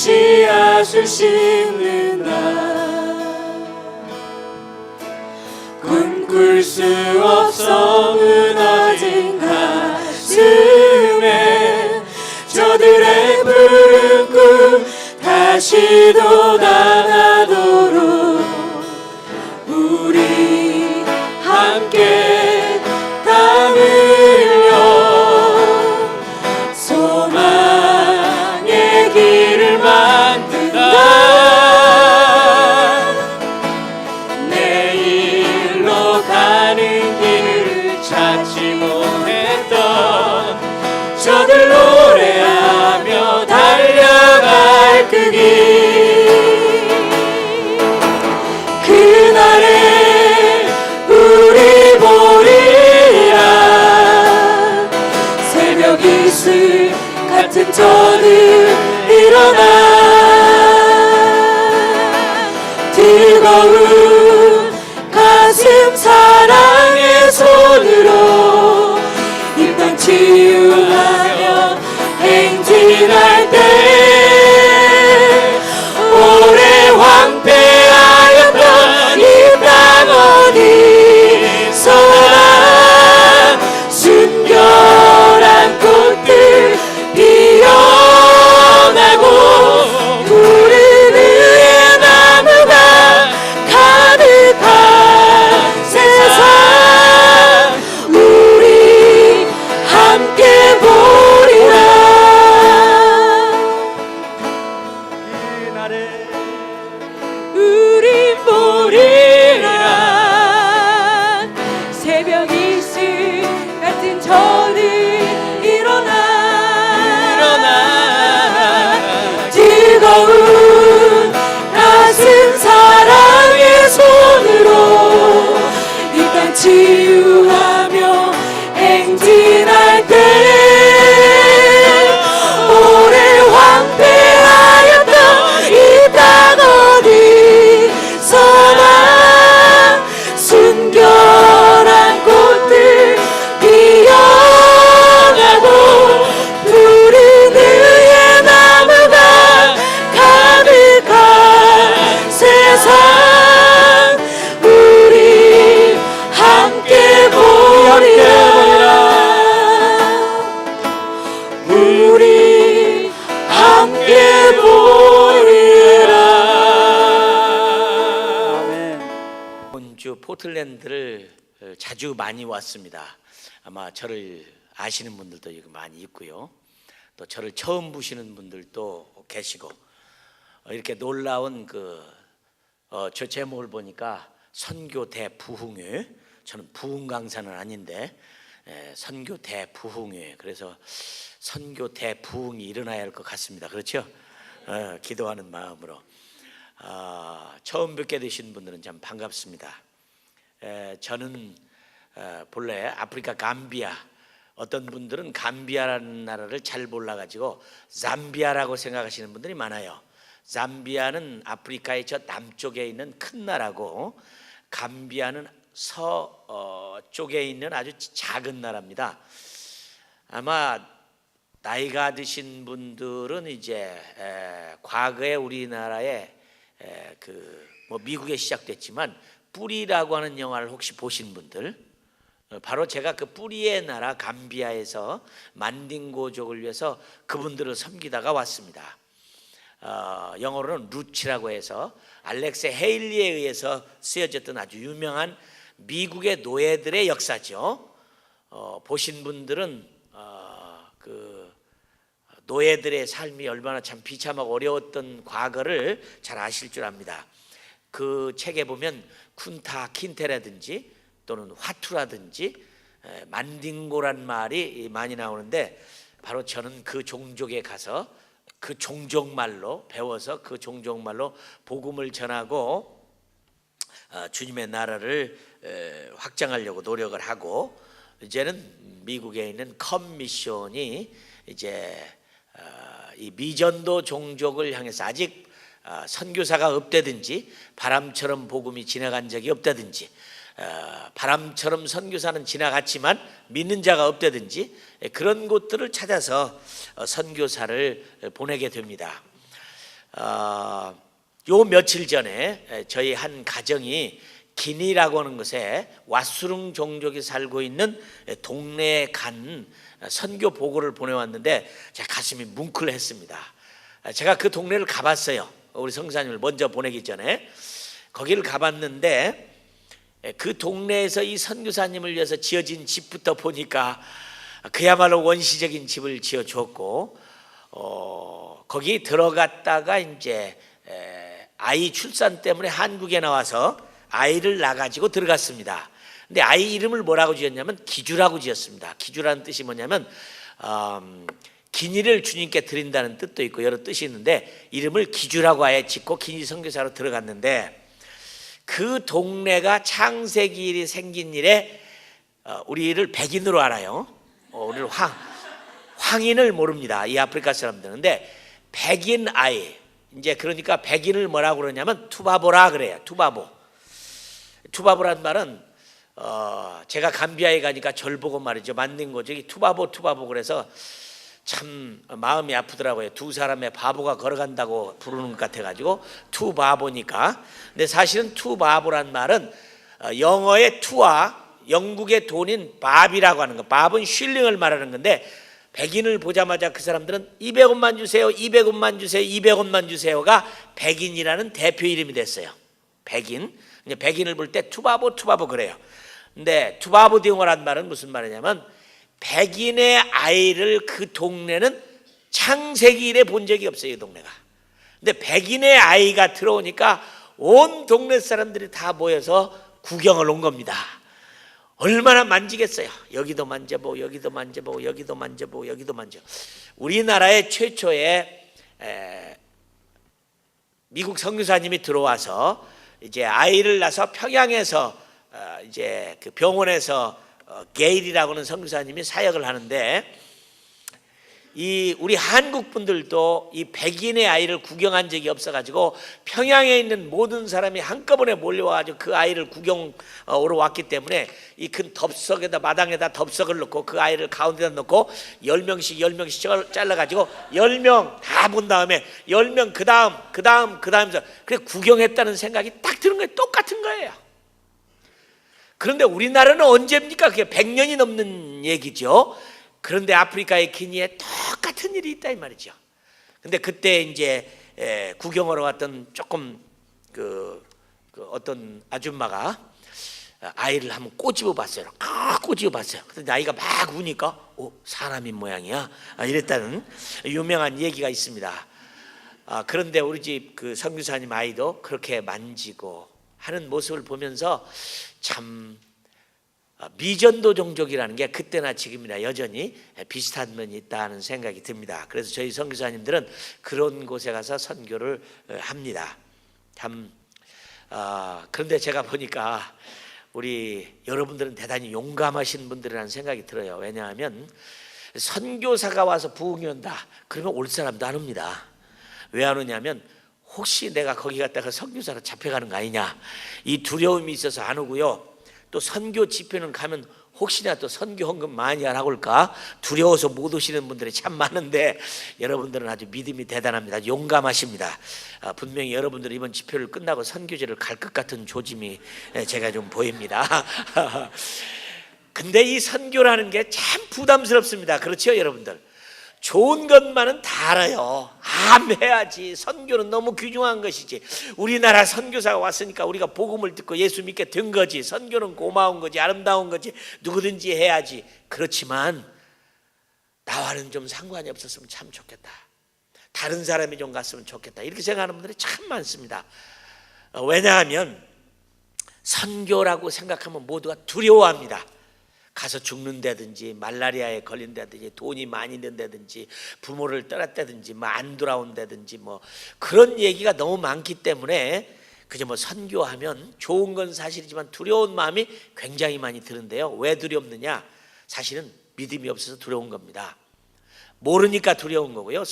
씨앗을 심는 날 꿈꿀 수 없어 무너진 가슴에 저들의 푸른 꿈 다시 돋아나도록 우리 함께 땀 흘려 소망의 길을 만든다. 내일로 가는 길을 찾지 못했던 저들 노래하며 달려갈 그 길, 그날에 우리 보리라. 새벽 이슬 같은 저들 일어나 뜨거운 가슴 사랑의 손으로 이 땅 치유하며 행진할 때 오래 황폐하였던 이 땅 어디서나 순결한 꽃들 피어나고 푸른 의의 나무가 가득한 세상 우리 함께 보리라. 그날에 우리 보리라. 새벽 이슬 같은 저들 일어나 뜨거운 가슴 사랑의 손으로 이 땅 치유하며 행진할 때 오래 황폐하였던 이 땅 어디서나 순결한 꽃들 피어나고 푸른 의의 나무가 가득한 세상 우리 함께 보리라. 우리 함께 보리라. 아멘. 본주 포틀랜드를 자주 많이 왔습니다. 아마 저를 아시는 분들도 여기 많이 있고요. 또 저를 처음 보시는 분들도 계시고 이렇게 놀라운 저 제목을 보니까 선교 대부흥회. 저는 부흥 강사는 아닌데 선교 대부흥회. 그래서 선교 대부흥이 일어나야 할 것 같습니다. 그렇죠? 기도하는 마음으로 처음 뵙게 되신 분들은 참 반갑습니다. 저는 본래 아프리카 감비아, 어떤 분들은 감비아라는 나라를 잘 몰라가지고 잠비아라고 생각하시는 분들이 많아요. 잠비아는 아프리카의 저 남쪽에 있는 큰 나라고 감비아는 서쪽에 있는 아주 작은 나라입니다. 아마 나이가 드신 분들은 이제 과거에 우리나라에 미국에 시작됐지만 뿌리라고 하는 영화를 혹시 보신 분들, 바로 제가 그 뿌리의 나라 감비아에서 만딩고족을 위해서 그분들을 섬기다가 왔습니다. 영어로는 루치라고 해서 알렉스 헤일리에 의해서 쓰여졌던 아주 유명한 미국의 노예들의 역사죠. 보신 분들은 그 노예들의 삶이 얼마나 참 비참하고 어려웠던 과거를 잘 아실 줄 압니다. 그 책에 보면 쿤타 킨테라든지 또는 화투라든지 만딩고란 말이 많이 나오는데, 바로 저는 그 종족에 가서 그 종족말로 배워서 그 종족말로 복음을 전하고 주님의 나라를 확장하려고 노력을 하고, 이제는 미국에 있는 컴미션이 이제 이 미전도 종족을 향해서 아직 선교사가 없다든지 바람처럼 복음이 지나간 적이 없다든지 바람처럼 선교사는 지나갔지만 믿는 자가 없다든지 그런 곳들을 찾아서 선교사를 보내게 됩니다. 요 며칠 전에 저희 한 가정이 기니라고 하는 곳에 왓수릉 종족이 살고 있는 동네에 간 선교 보고를 보내왔는데 제 가슴이 뭉클했습니다. 제가 그 동네를 가봤어요. 우리 성사님을 먼저 보내기 전에 거기를 가봤는데 그 동네에서 이 선교사님을 위해서 지어진 집부터 보니까 그야말로 원시적인 집을 지어줬고 거기 들어갔다가 이제 아이 출산 때문에 한국에 나와서 아이를 낳아가지고 들어갔습니다. 근데 아이 이름을 뭐라고 지었냐면 기주라고 지었습니다. 기주라는 뜻이 뭐냐면 기니를 주님께 드린다는 뜻도 있고 여러 뜻이 있는데 이름을 기주라고 아예 짓고 기니 선교사로 들어갔는데 그 동네가 창세기 일이 생긴 일에 우리를 백인으로 알아요. 우리를 황인을 모릅니다. 이 아프리카 사람들은. 근데 백인 아이, 이제 그러니까 백인을 뭐라고 그러냐면 투바보라 그래요. 투바보란 말은 제가 감비아에 가니까 절 보고 말이죠. 만든 거죠. 투바보 그래서 참 마음이 아프더라고요. 두 사람의 바보가 걸어간다고 부르는 것 같아가지고 투바보니까. 근데 사실은 투바보란 말은 영어의 투와 영국의 돈인 밥이라고 하는 거. 밥은 쉴링을 말하는 건데 백인을 보자마자 그 사람들은 200원만 주세요, 200원만 주세요, 200원만 주세요가 백인이라는 대표 이름이 됐어요. 백인을 볼 때 투바보 그래요. 근데 투바보 딩어란 말은 무슨 말이냐면 백인의 아이를 그 동네는 창세기 이래 본 적이 없어요. 이 동네가. 근데 백인의 아이가 들어오니까 온 동네 사람들이 다 모여서 구경을 온 겁니다. 얼마나 만지겠어요. 여기도 만져보고 여기도 만져보고 여기도 만져보고 여기도 만져. 우리나라의 최초의 미국 선교사님이 들어와서 이제 아이를 낳아서 평양에서 이제 그 병원에서 게일이라고 하는 선교사님이 사역을 하는데 이 우리 한국 분들도 이 백인의 아이를 구경한 적이 없어가지고 평양에 있는 모든 사람이 한꺼번에 몰려와가지고 그 아이를 구경하러 왔기 때문에 이 큰 덥석에다 마당에다 덥석을 넣고 그 아이를 가운데다 넣고 10명씩 잘라가지고 10명 다 본 다음에 10명 그 다음 그래 구경했다는 생각이 딱 드는 거예요. 똑같은 거예요. 그런데 우리나라는 언제입니까? 그게 100년이 넘는 얘기죠. 그런데 아프리카의 기니에 똑같은 일이 있다 이 말이죠. 근데 그때 이제 구경하러 왔던 조금 그 어떤 아줌마가 아이를 한번 꼬집어 봤어요. 꼬집어 봤어요. 근데 아이가 막 우니까 사람인 모양이야. 이랬다는 유명한 얘기가 있습니다. 그런데 우리 집 그 선교사님 아이도 그렇게 만지고 하는 모습을 보면서 참 미전도 종족이라는 게 그때나 지금이나 여전히 비슷한 면이 있다는 생각이 듭니다. 그래서 저희 선교사님들은 그런 곳에 가서 선교를 합니다. 참 그런데 제가 보니까 우리 여러분들은 대단히 용감하신 분들이라는 생각이 들어요. 왜냐하면 선교사가 와서 부흥이 온다 그러면 올 사람도 안 옵니다. 왜 안 오냐면 혹시 내가 거기 갔다가 선교사로 잡혀가는 거 아니냐 이 두려움이 있어서 안 오고요. 또 선교 집회는 가면 혹시나 또 선교 헌금 많이 하라고 할까 두려워서 못 오시는 분들이 참 많은데 여러분들은 아주 믿음이 대단합니다. 용감하십니다. 분명히 여러분들은 이번 집회를 끝나고 선교지를 갈 것 같은 조짐이 제가 좀 보입니다. 근데 이 선교라는 게 참 부담스럽습니다. 그렇죠 여러분들? 좋은 것만은 다 알아요. 해야지. 선교는 너무 귀중한 것이지. 우리나라 선교사가 왔으니까 우리가 복음을 듣고 예수 믿게 된 거지. 선교는 고마운 거지, 아름다운 거지. 누구든지 해야지. 그렇지만 나와는 좀 상관이 없었으면 참 좋겠다. 다른 사람이 좀 갔으면 좋겠다. 이렇게 생각하는 분들이 참 많습니다. 왜냐하면 선교라고 생각하면 모두가 두려워합니다. 가서 죽는다든지 말라리아에 걸린다든지 돈이 많이 든다든지 부모를 떠났다든지 안 돌아온다든지 그런 얘기가 너무 많기 때문에 그저 선교하면 좋은 건 사실이지만 두려운 마음이 굉장히 많이 드는데요. 왜 두렵느냐? 사실은 믿음이 없어서 두려운 겁니다. 모르니까 두려운 거고요.